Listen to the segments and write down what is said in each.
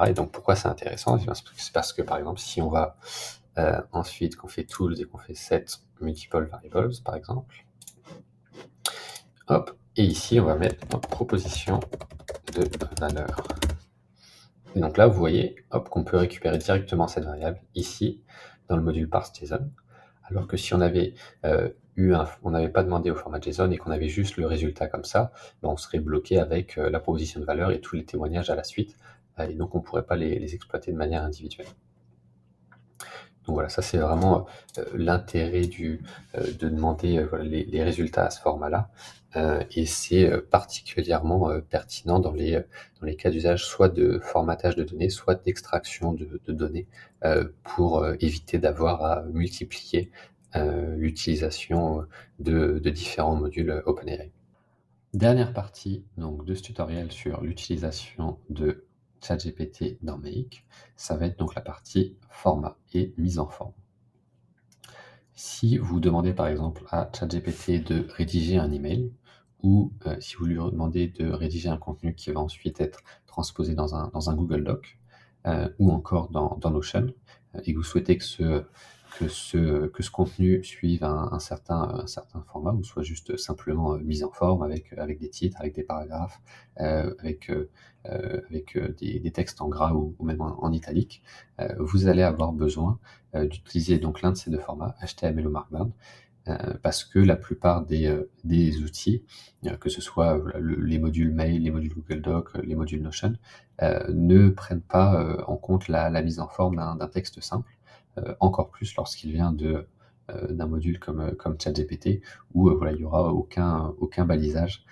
Et donc pourquoi c'est intéressant? Eh bien, c'est parce que, par exemple, si on va ensuite qu'on fait tools et qu'on fait set multiple variables, par exemple, hop, et ici on va mettre notre proposition de valeur. Et donc là, vous voyez, hop, qu'on peut récupérer directement cette variable ici dans le module parse.json, alors que si on avait on n'avait pas demandé au format JSON et qu'on avait juste le résultat comme ça, ben, on serait bloqué avec la proposition de valeur et tous les témoignages à la suite, et donc on ne pourrait pas les exploiter de manière individuelle. Donc voilà, ça c'est vraiment l'intérêt de demander voilà, les résultats à ce format-là, et c'est particulièrement pertinent dans les cas d'usage soit de formatage de données, soit d'extraction de données, pour éviter d'avoir à multiplier l'utilisation de différents modules OpenAI. Dernière partie donc, de ce tutoriel sur l'utilisation de ChatGPT dans Make, ça va être donc la partie format et mise en forme. Si vous demandez par exemple à ChatGPT de rédiger un email, ou si vous lui demandez de rédiger un contenu qui va ensuite être transposé dans un Google Doc, ou encore dans Notion, et que vous souhaitez que ce contenu suive un certain format, ou soit juste simplement mis en forme avec des titres, avec des paragraphes, avec des textes en gras ou même en italique, vous allez avoir besoin d'utiliser donc l'un de ces deux formats, HTML ou Markdown, parce que la plupart des outils, que ce soit les modules mail, les modules Google Docs, les modules Notion, ne prennent pas en compte la mise en forme d'un texte simple, encore plus lorsqu'il vient d'un module comme ChatGPT, où voilà, il n'y aura aucun balisage,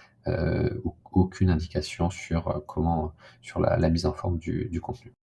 aucune indication sur la mise en forme du contenu.